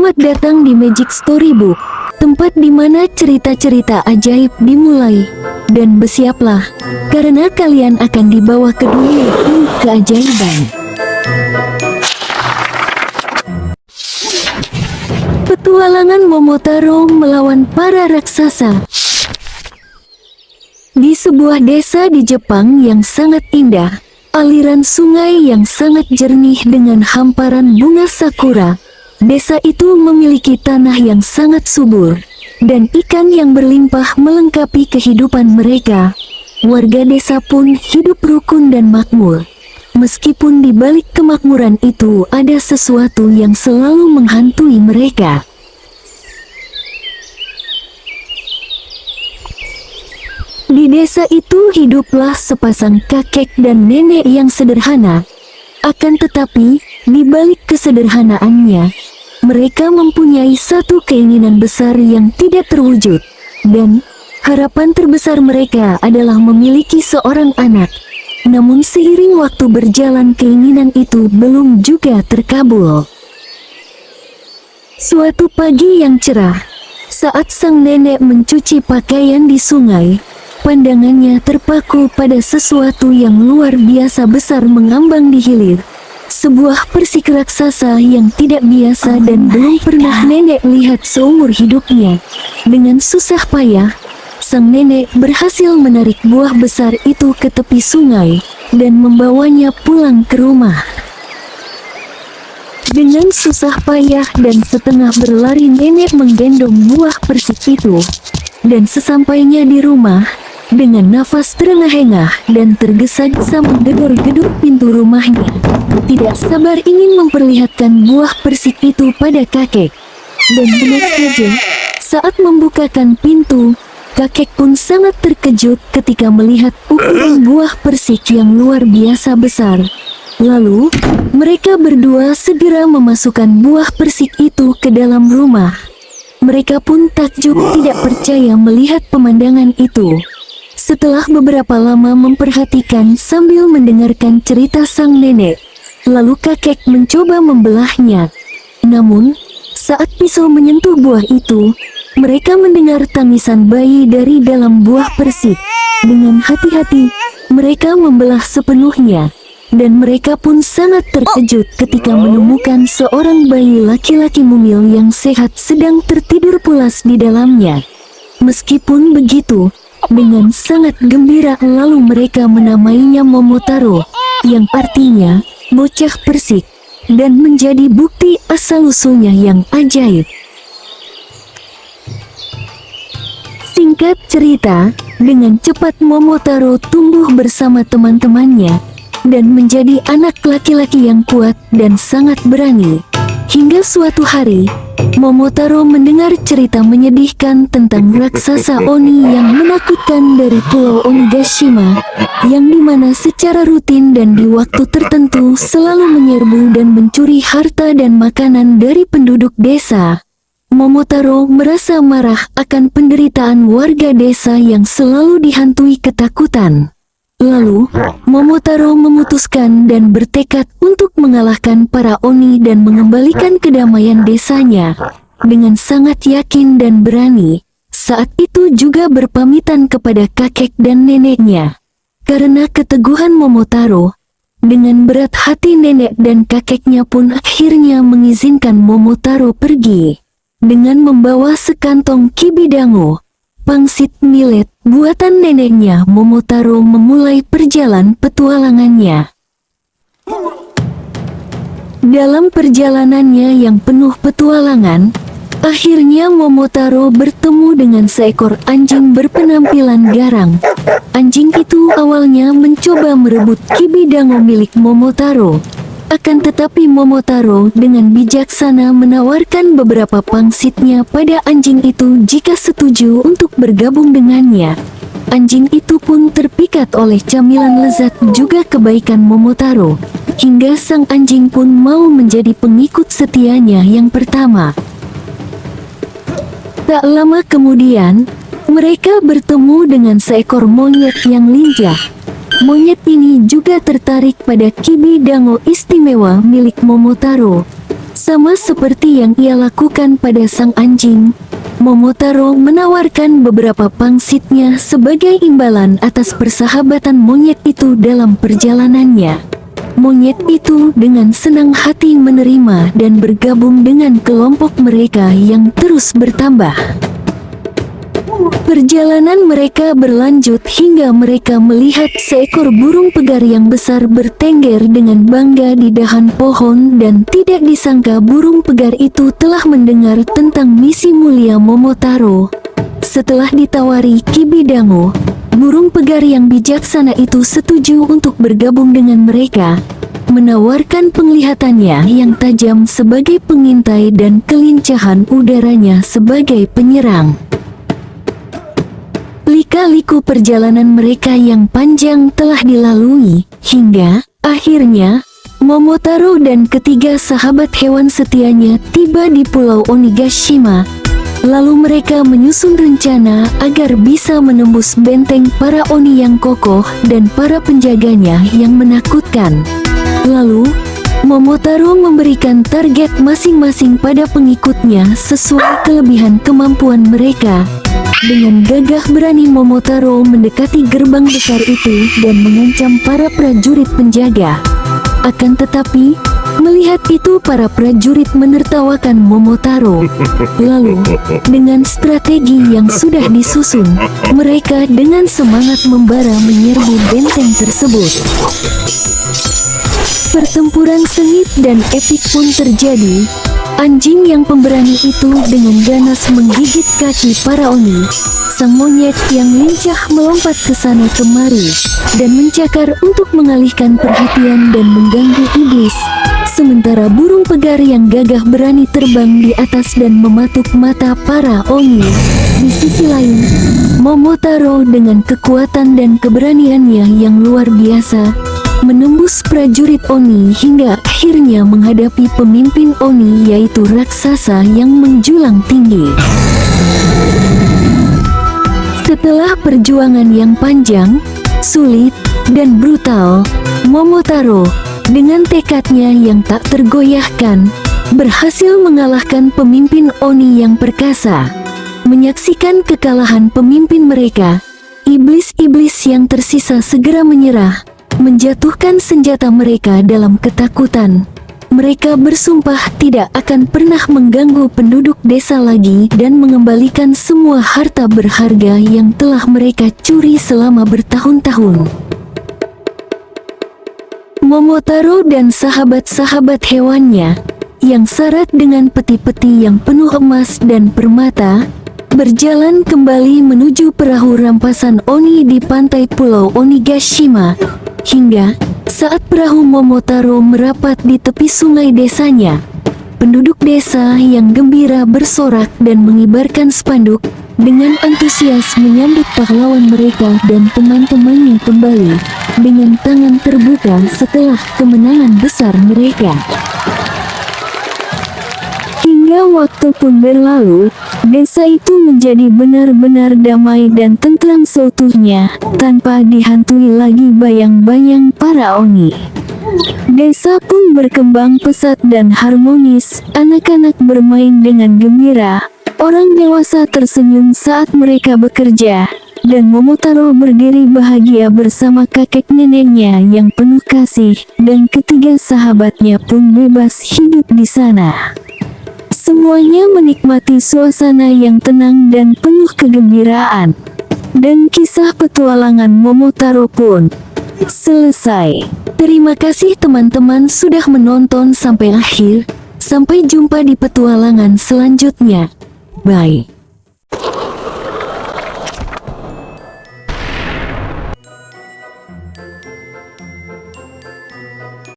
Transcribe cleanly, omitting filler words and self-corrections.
Selamat datang di Magic Storybook, tempat di mana cerita-cerita ajaib dimulai. Dan bersiaplah, karena kalian akan dibawa ke dunia keajaiban. Petualangan Momotaro melawan para raksasa. Di sebuah desa di Jepang yang sangat indah, aliran sungai yang sangat jernih dengan hamparan bunga sakura. Desa itu memiliki tanah yang sangat subur, dan ikan yang berlimpah melengkapi kehidupan mereka. Warga desa pun hidup rukun dan makmur. Meskipun di balik kemakmuran itu ada sesuatu yang selalu menghantui mereka. Di desa itu hiduplah sepasang kakek dan nenek yang sederhana. Akan tetapi, di balik kesederhanaannya, mereka mempunyai satu keinginan besar yang tidak terwujud. Dan, harapan terbesar mereka adalah memiliki seorang anak. Namun seiring waktu berjalan keinginan itu belum juga terkabul. Suatu pagi yang cerah, saat sang nenek mencuci pakaian di sungai, pandangannya terpaku pada sesuatu yang luar biasa besar mengambang di hilir. Sebuah persik raksasa yang tidak biasa dan belum pernah nenek lihat seumur hidupnya. Dengan susah payah, sang nenek berhasil menarik buah besar itu ke tepi sungai dan membawanya pulang ke rumah. Dengan susah payah dan setengah berlari nenek menggendong buah persik itu. Dan sesampainya di rumah, dengan nafas terengah-engah dan tergesa-gesa menggedor-gedor pintu rumahnya, tidak sabar ingin memperlihatkan buah persik itu pada kakek. Dan benar saja, saat membukakan pintu, kakek pun sangat terkejut ketika melihat ukuran buah persik yang luar biasa besar. Lalu, mereka berdua segera memasukkan buah persik itu ke dalam rumah. Mereka pun takjub tidak percaya melihat pemandangan itu. Setelah beberapa lama memperhatikan sambil mendengarkan cerita sang nenek, lalu kakek mencoba membelahnya. Namun, saat pisau menyentuh buah itu, mereka mendengar tangisan bayi dari dalam buah persik. Dengan hati-hati, mereka membelah sepenuhnya. Dan mereka pun sangat terkejut ketika menemukan seorang bayi laki-laki mumil yang sehat sedang tertidur pulas di dalamnya. Meskipun begitu, dengan sangat gembira lalu mereka menamainya Momotaro, yang artinya bocah persik, dan menjadi bukti asal-usulnya yang ajaib. Singkat cerita, dengan cepat Momotaro tumbuh bersama teman-temannya, dan menjadi anak laki-laki yang kuat dan sangat berani. Hingga suatu hari, Momotaro mendengar cerita menyedihkan tentang raksasa Oni yang menakutkan dari Pulau Onigashima, yang dimana secara rutin dan di waktu tertentu selalu menyerbu dan mencuri harta dan makanan dari penduduk desa. Momotaro merasa marah akan penderitaan warga desa yang selalu dihantui ketakutan. Lalu, Momotaro memutuskan dan bertekad untuk mengalahkan para Oni dan mengembalikan kedamaian desanya. Dengan sangat yakin dan berani, saat itu juga berpamitan kepada kakek dan neneknya. Karena keteguhan Momotaro, dengan berat hati nenek dan kakeknya pun akhirnya mengizinkan Momotaro pergi. Dengan membawa sekantong kibidango, pangsit millet buatan neneknya, Momotaro memulai perjalanan petualangannya. Dalam perjalanannya yang penuh petualangan, akhirnya Momotaro bertemu dengan seekor anjing berpenampilan garang. Anjing itu awalnya mencoba merebut kibidango milik Momotaro. Akan tetapi Momotaro dengan bijaksana menawarkan beberapa pangsitnya pada anjing itu jika setuju untuk bergabung dengannya. Anjing itu pun terpikat oleh camilan lezat juga kebaikan Momotaro, hingga sang anjing pun mau menjadi pengikut setianya yang pertama. Tak lama kemudian, mereka bertemu dengan seekor monyet yang lincah. Monyet ini juga tertarik pada kibidango istimewa milik Momotaro. Sama seperti yang ia lakukan pada sang anjing, Momotaro menawarkan beberapa pangsitnya sebagai imbalan atas persahabatan monyet itu dalam perjalanannya. Monyet itu dengan senang hati menerima dan bergabung dengan kelompok mereka yang terus bertambah. Perjalanan mereka berlanjut hingga mereka melihat seekor burung pegar yang besar bertengger dengan bangga di dahan pohon, dan tidak disangka burung pegar itu telah mendengar tentang misi mulia Momotaro. Setelah ditawari Kibidango, burung pegar yang bijaksana itu setuju untuk bergabung dengan mereka, menawarkan penglihatannya yang tajam sebagai pengintai dan kelincahan udaranya sebagai penyerang. Lika-liku perjalanan mereka yang panjang telah dilalui, hingga akhirnya Momotaro dan ketiga sahabat hewan setianya tiba di Pulau Onigashima. Lalu mereka menyusun rencana agar bisa menembus benteng para Oni yang kokoh dan para penjaganya yang menakutkan. Lalu Momotaro memberikan target masing-masing pada pengikutnya sesuai kelebihan kemampuan mereka. Dengan gagah berani Momotaro mendekati gerbang besar itu dan mengancam para prajurit penjaga. Akan tetapi, melihat itu para prajurit menertawakan Momotaro. Lalu, dengan strategi yang sudah disusun, mereka dengan semangat membara menyerbu benteng tersebut. Pertempuran sengit dan epik pun terjadi. Anjing yang pemberani itu dengan ganas menggigit kaki para Oni. Sang monyet yang lincah melompat ke sana kemari dan mencakar untuk mengalihkan perhatian dan mengganggu iblis. Sementara burung pegar yang gagah berani terbang di atas dan mematuk mata para Oni. Di sisi lain, Momotaro dengan kekuatan dan keberaniannya yang luar biasa menembus prajurit Oni hingga akhirnya menghadapi pemimpin Oni, yaitu raksasa yang menjulang tinggi. Setelah perjuangan yang panjang, sulit, dan brutal, Momotaro dengan tekadnya yang tak tergoyahkan berhasil mengalahkan pemimpin Oni yang perkasa. Menyaksikan kekalahan pemimpin mereka, iblis-iblis yang tersisa segera menyerah, menjatuhkan senjata mereka dalam ketakutan. Mereka bersumpah tidak akan pernah mengganggu penduduk desa lagi dan mengembalikan semua harta berharga yang telah mereka curi selama bertahun-tahun. Momotaro dan sahabat-sahabat hewannya, yang syarat dengan peti-peti yang penuh emas dan permata, berjalan kembali menuju perahu rampasan Oni di pantai Pulau Onigashima. Hingga saat perahu Momotaro merapat di tepi sungai desanya, penduduk desa yang gembira bersorak dan mengibarkan spanduk dengan antusias menyambut pahlawan mereka dan teman-temannya kembali dengan tangan terbuka setelah kemenangan besar mereka. Hingga waktu pun berlalu, desa itu menjadi benar-benar damai dan tentram seutuhnya, tanpa dihantui lagi bayang-bayang para Oni. Desa pun berkembang pesat dan harmonis, anak-anak bermain dengan gembira, orang dewasa tersenyum saat mereka bekerja, dan Momotaro berdiri bahagia bersama kakek neneknya yang penuh kasih, dan ketiga sahabatnya pun bebas hidup di sana. Semuanya menikmati suasana yang tenang dan penuh kegembiraan. Dan kisah petualangan Momotaro pun selesai. Terima kasih teman-teman sudah menonton sampai akhir. Sampai jumpa di petualangan selanjutnya. Bye.